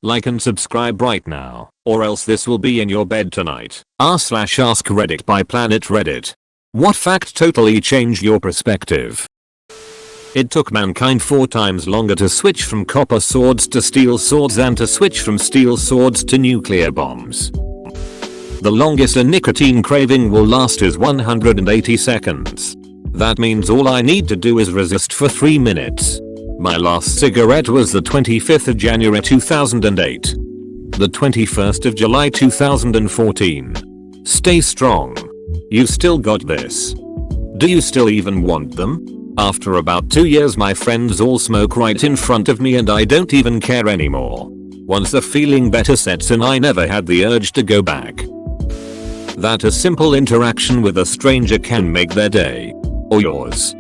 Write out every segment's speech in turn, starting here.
Like and subscribe right now, or else this will be in your bed tonight. r/AskReddit by Planet Reddit. What fact totally changed your perspective? It took mankind 4 times longer to switch from copper swords to steel swords than to switch from steel swords to nuclear bombs. The longest a nicotine craving will last is 180 seconds. That means all I need to do is resist for 3 minutes. My last cigarette was the 25th of January 2008. The 21st of July 2014. Stay strong. You still got this. Do you still even want them? After about 2 years my friends all smoke right in front of me and I don't even care anymore. Once the feeling better sets in I never had the urge to go back. That a simple interaction with a stranger can make their day. Or yours.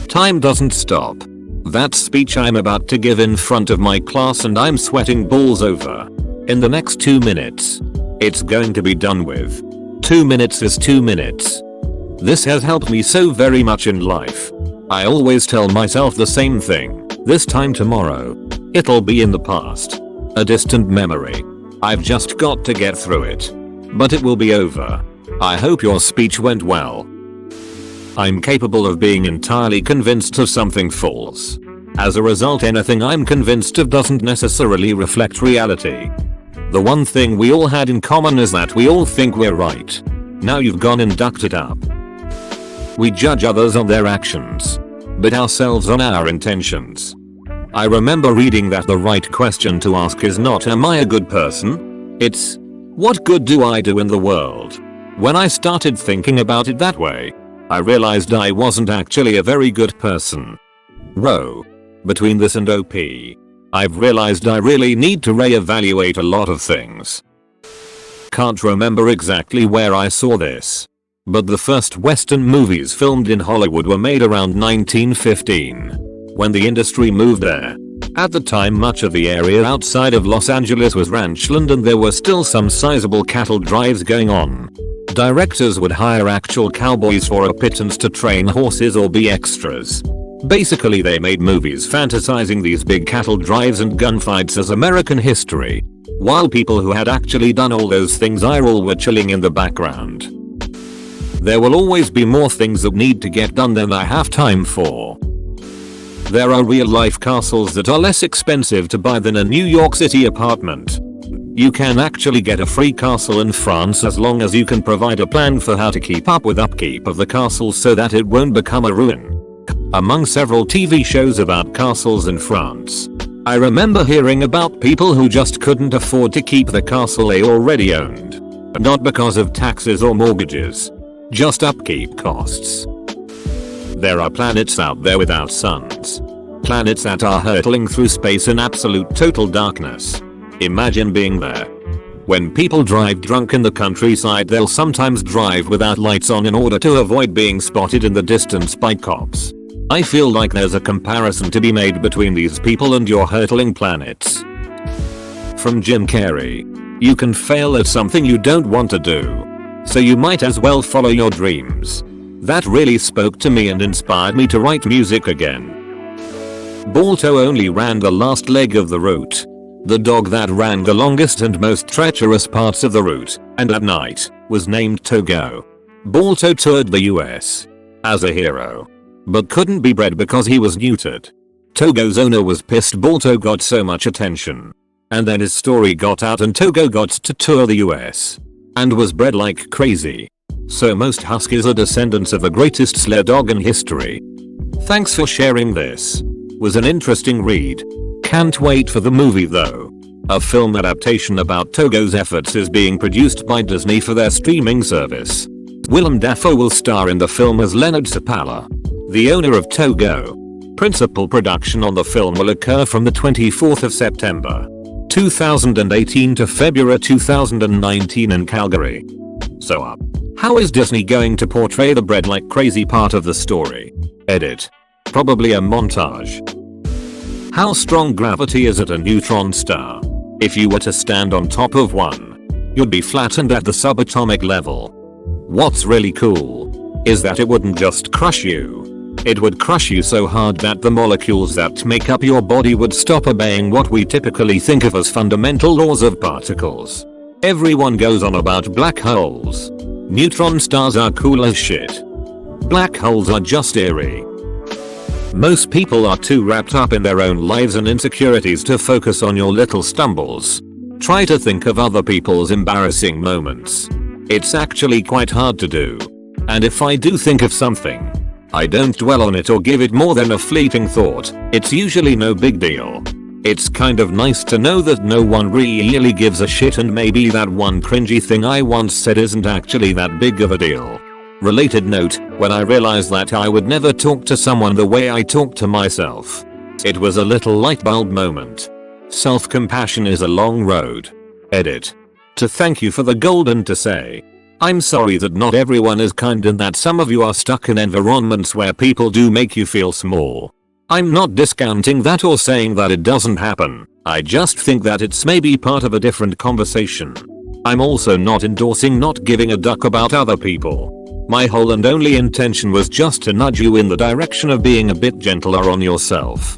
Time doesn't stop. That speech I'm about to give in front of my class and I'm sweating balls over. In the next 2 minutes. It's going to be done with. 2 minutes is 2 minutes. This has helped me so very much in life. I always tell myself the same thing. This time tomorrow. It'll be in the past. A distant memory. I've just got to get through it. But it will be over. I hope your speech went well. I'm capable of being entirely convinced of something false. As a result, anything I'm convinced of doesn't necessarily reflect reality. The one thing we all had in common is that we all think we're right. Now you've gone and ducked it up. We judge others on their actions, but ourselves on our intentions. I remember reading that the right question to ask is not am I a good person? It's what good do I do in the world? When I started thinking about it that way, I realized I wasn't actually a very good person. Between this and OP, I've realized I really need to reevaluate a lot of things. Can't remember exactly where I saw this, but the first Western movies filmed in Hollywood were made around 1915, when the industry moved there. At the time much of the area outside of Los Angeles was ranchland and there were still some sizable cattle drives going on. Directors would hire actual cowboys for a pittance to train horses or be extras. Basically they made movies fantasizing these big cattle drives and gunfights as American history. While people who had actually done all those things IRL were chilling in the background. There will always be more things that need to get done than I have time for. There are real life castles that are less expensive to buy than a New York City apartment. You can actually get a free castle in France as long as you can provide a plan for how to keep up with upkeep of the castle so that it won't become a ruin. Among several TV shows about castles in France, I remember hearing about people who just couldn't afford to keep the castle they already owned. Not because of taxes or mortgages, just upkeep costs. There are planets out there without suns. Planets that are hurtling through space in absolute total darkness. Imagine being there. When people drive drunk in the countryside they'll sometimes drive without lights on in order to avoid being spotted in the distance by cops. I feel like there's a comparison to be made between these people and your hurtling planets. From Jim Carrey. You can fail at something you don't want to do. So you might as well follow your dreams. That really spoke to me and inspired me to write music again. Balto only ran the last leg of the route. The dog that ran the longest and most treacherous parts of the route, and at night, was named Togo. Balto toured the US as a hero, but couldn't be bred because he was neutered. Togo's owner was pissed Balto got so much attention. And then his story got out and Togo got to tour the US. And was bred like crazy. So most huskies are descendants of the greatest sled dog in history. Thanks for sharing this. Was an interesting read. Can't wait for the movie though. A film adaptation about Togo's efforts is being produced by Disney for their streaming service. Willem Dafoe will star in the film as Leonard Sapala, the owner of Togo. Principal production on the film will occur from the 24th of September 2018 to February 2019 in Calgary. So how is Disney going to portray the bred like crazy part of the story? Edit. Probably a montage. How strong gravity is at a neutron star? If you were to stand on top of one, you'd be flattened at the subatomic level. What's really cool is that it wouldn't just crush you, It would crush you so hard that the molecules that make up your body would stop obeying what we typically think of as fundamental laws of particles. Everyone goes on about black holes. Neutron stars are cool as shit. Black holes are just eerie. Most people are too wrapped up in their own lives and insecurities to focus on your little stumbles. Try to think of other people's embarrassing moments. It's actually quite hard to do. And if I do think of something, I don't dwell on it or give it more than a fleeting thought. It's usually no big deal. It's kind of nice to know that no one really gives a shit, and maybe that one cringy thing I once said isn't actually that big of a deal. Related note, when I realized that I would never talk to someone the way I talk to myself. It was a little light bulb moment. Self-compassion is a long road. Edit. To thank you for the golden to say. I'm sorry that not everyone is kind and that some of you are stuck in environments where people do make you feel small. I'm not discounting that or saying that it doesn't happen. I just think that it's maybe part of a different conversation. I'm also not endorsing not giving a duck about other people. My whole and only intention was just to nudge you in the direction of being a bit gentler on yourself.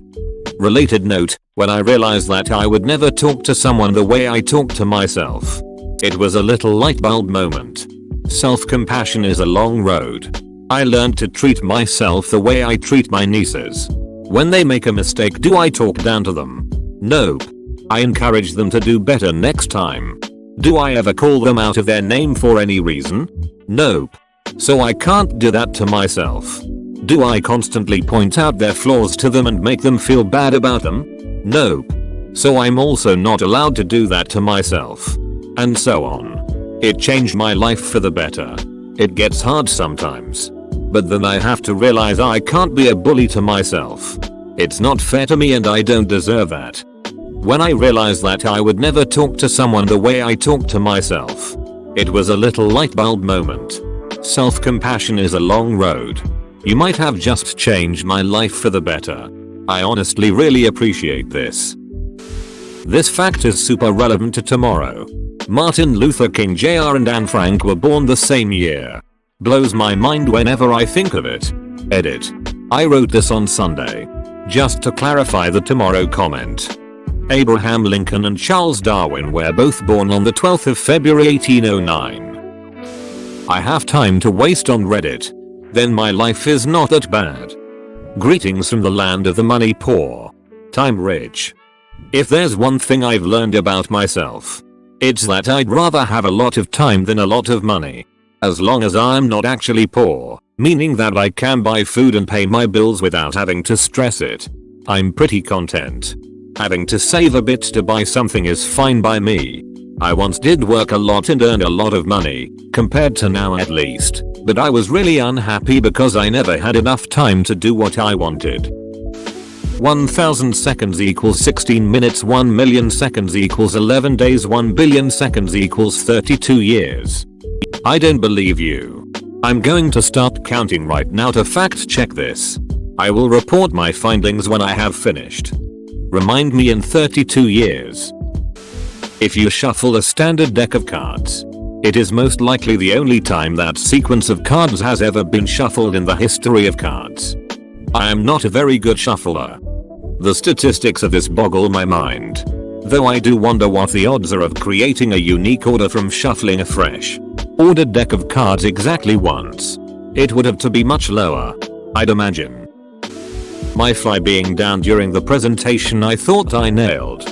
Related note, when I realized that I would never talk to someone the way I talk to myself. It was a little light bulb moment. Self-compassion is a long road. I learned to treat myself the way I treat my nieces. When they make a mistake, do I talk down to them? Nope. I encourage them to do better next time. Do I ever call them out of their name for any reason? Nope. So I can't do that to myself. Do I constantly point out their flaws to them and make them feel bad about them? Nope. So I'm also not allowed to do that to myself. And so on. It changed my life for the better. It gets hard sometimes. But then I have to realize I can't be a bully to myself. It's not fair to me and I don't deserve that. When I realized that I would never talk to someone the way I talk to myself. It was a little light bulb moment. Self-compassion is a long road. You might have just changed my life for the better. I honestly really appreciate this. This fact is super relevant to tomorrow. Martin Luther King Jr. and Anne Frank were born the same year. Blows my mind whenever I think of it. Edit. I wrote this on Sunday. Just to clarify the tomorrow comment. Abraham Lincoln and Charles Darwin were both born on the 12th of February 1809. I have time to waste on Reddit. Then my life is not that bad. Greetings from the land of the money poor. Time rich. If there's one thing I've learned about myself, it's that I'd rather have a lot of time than a lot of money. As long as I'm not actually poor, meaning that I can buy food and pay my bills without having to stress it, I'm pretty content. Having to save a bit to buy something is fine by me. I once did work a lot and earned a lot of money, compared to now at least, but I was really unhappy because I never had enough time to do what I wanted. 1000 seconds equals 16 minutes, 1 million seconds equals 11 days, 1 billion seconds equals 32 years. I don't believe you. I'm going to start counting right now to fact check this. I will report my findings when I have finished. Remind me in 32 years. If you shuffle a standard deck of cards, it is most likely the only time that sequence of cards has ever been shuffled in the history of cards. I am not a very good shuffler. The statistics of this boggle my mind. Though I do wonder what the odds are of creating a unique order from shuffling a fresh ordered deck of cards exactly once. It would have to be much lower, I'd imagine. My fly being down during the presentation I thought I nailed.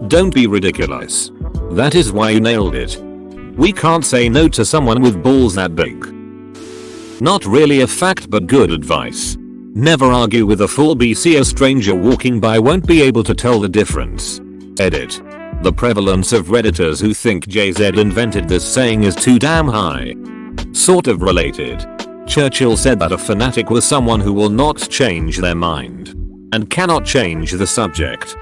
Don't be ridiculous. That is why you nailed it. We can't say no to someone with balls that big. Not really a fact but good advice. Never argue with a full BC. A stranger walking by won't be able to tell the difference. Edit. The prevalence of Redditors who think JZ invented this saying is too damn high. Sort of related. Churchill said that a fanatic was someone who will not change their mind and cannot change the subject.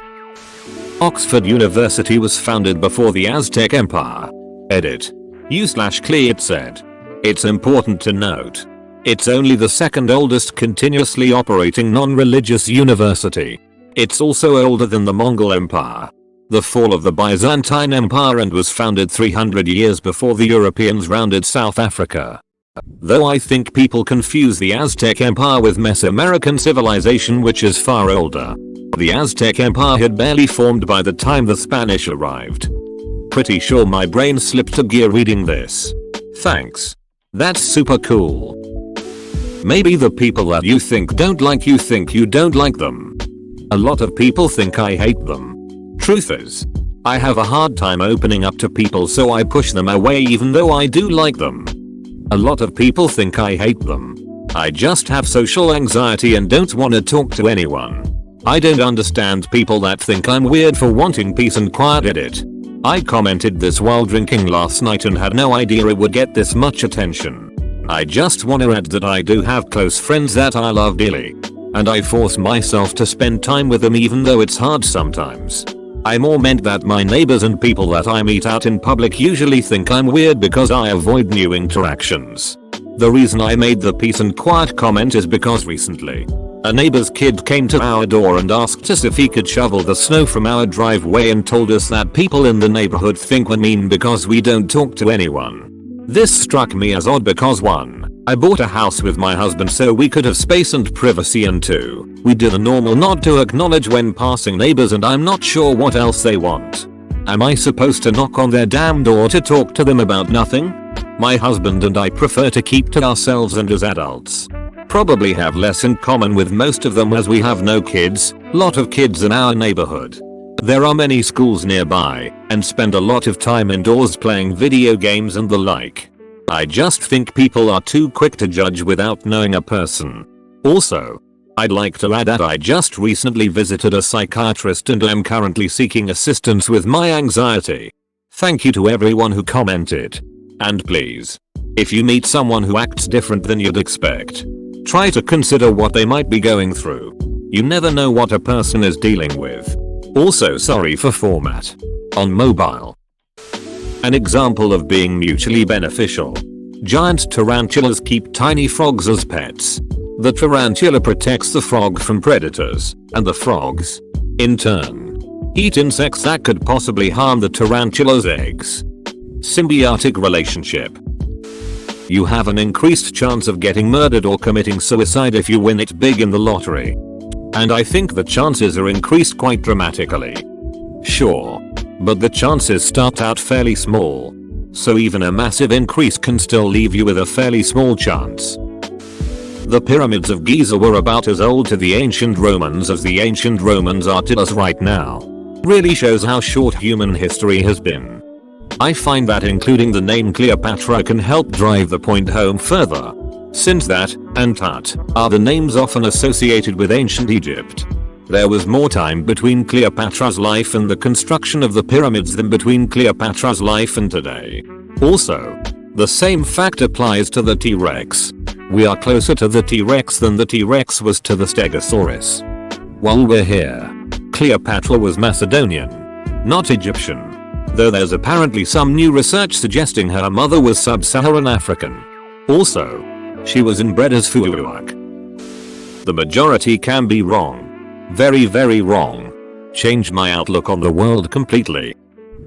Oxford University was founded before the Aztec Empire. Edit. U/Clee it said. It's important to note. It's only the second oldest continuously operating non-religious university. It's also older than the Mongol Empire, the fall of the Byzantine Empire, and was founded 300 years before the Europeans rounded South Africa. Though I think people confuse the Aztec Empire with Mesoamerican civilization, which is far older. The Aztec Empire had barely formed by the time the Spanish arrived. Pretty sure my brain slipped a gear reading this. Thanks. That's super cool. Maybe the people that you think you don't like them. A lot of people think I hate them. Truth is, I have a hard time opening up to people, so I push them away even though I do like them. A lot of people think I hate them. I just have social anxiety and don't want to talk to anyone. I don't understand people that think I'm weird for wanting peace and quiet. Edit. I commented this while drinking last night and had no idea it would get this much attention. I just wanna add that I do have close friends that I love dearly. And I force myself to spend time with them even though it's hard sometimes. I more meant that my neighbors and people that I meet out in public usually think I'm weird because I avoid new interactions. The reason I made the peace and quiet comment is because recently, a neighbor's kid came to our door and asked us if he could shovel the snow from our driveway and told us that people in the neighborhood think we're mean because we don't talk to anyone. This struck me as odd because 1. I bought a house with my husband so we could have space and privacy, and 2. We do the normal nod to acknowledge when passing neighbors, and I'm not sure what else they want. Am I supposed to knock on their damn door to talk to them about nothing? My husband and I prefer to keep to ourselves, and as adults probably have less in common with most of them as we have no kids, lot of kids in our neighborhood. There are many schools nearby, and spend a lot of time indoors playing video games and the like. I just think people are too quick to judge without knowing a person. Also, I'd like to add that I just recently visited a psychiatrist and am currently seeking assistance with my anxiety. Thank you to everyone who commented. And please, if you meet someone who acts different than you'd expect, try to consider what they might be going through. You never know what a person is dealing with. Also, sorry for format. On mobile. An example of being mutually beneficial. Giant tarantulas keep tiny frogs as pets. The tarantula protects the frog from predators, and the frogs, in turn, eat insects that could possibly harm the tarantula's eggs. Symbiotic relationship. You have an increased chance of getting murdered or committing suicide if you win it big in the lottery. And I think the chances are increased quite dramatically. Sure. But the chances start out fairly small. So even a massive increase can still leave you with a fairly small chance. The pyramids of Giza were about as old to the ancient Romans as the ancient Romans are to us right now. Really shows how short human history has been. I find that including the name Cleopatra can help drive the point home further. Since that and Tut are the names often associated with ancient Egypt. There was more time between Cleopatra's life and the construction of the pyramids than between Cleopatra's life and today. Also, the same fact applies to the T-Rex. We are closer to the T-Rex than the T-Rex was to the Stegosaurus. While we're here, Cleopatra was Macedonian, not Egyptian. Though there's apparently some new research suggesting her mother was sub-Saharan African. Also, she was inbred as Fuuak. The majority can be wrong. Very, very wrong. Changed my outlook on the world completely.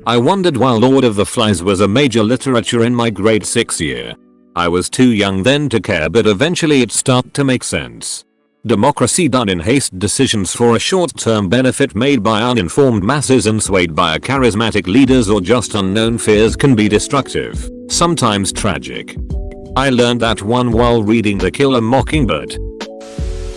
I wondered why Lord of the Flies was a major literature in my grade 6 year. I was too young then to care, but eventually it started to make sense. Democracy done in haste, decisions for a short-term benefit made by uninformed masses and swayed by charismatic leaders or just unknown fears can be destructive, sometimes tragic. I learned that one while reading To Kill a Mockingbird.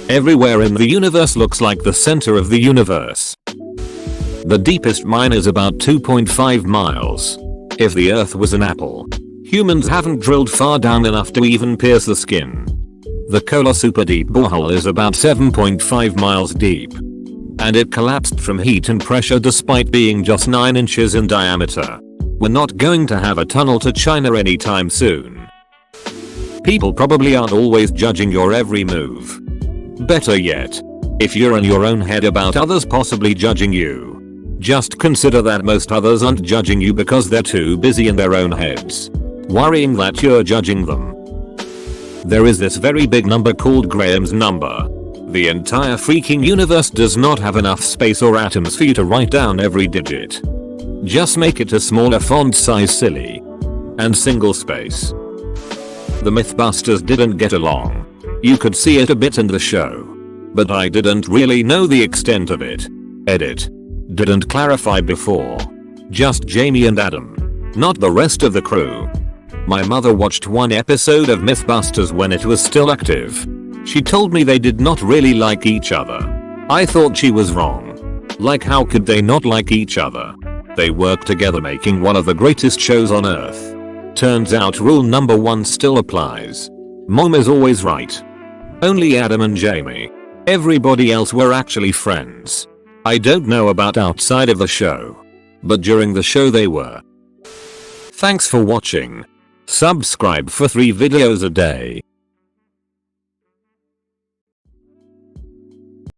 Everywhere in the universe looks like the center of the universe. The deepest mine is about 2.5 miles. If the Earth was an apple, humans haven't drilled far down enough to even pierce the skin. The Kola Super Deep borehole is about 7.5 miles deep. And it collapsed from heat and pressure despite being just 9 inches in diameter. We're not going to have a tunnel to China anytime soon. People probably aren't always judging your every move. Better yet, if you're in your own head about others possibly judging you, just consider that most others aren't judging you because they're too busy in their own heads, worrying that you're judging them. There is this very big number called Graham's number. The entire freaking universe does not have enough space or atoms for you to write down every digit. Just make it a smaller font size, silly. And single space. The Mythbusters didn't get along. You could see it a bit in the show. But I didn't really know the extent of it. Edit. Didn't clarify before. Just Jamie and Adam. Not the rest of the crew. My mother watched one episode of Mythbusters when it was still active. She told me they did not really like each other. I thought she was wrong. Like, how could they not like each other? They worked together making one of the greatest shows on earth. Turns out rule number 1 still applies. Mom is always right. Only Adam and Jamie. Everybody else were actually friends. I don't know about outside of the show. But during the show they were. Thanks for watching. Subscribe for 3 videos a day.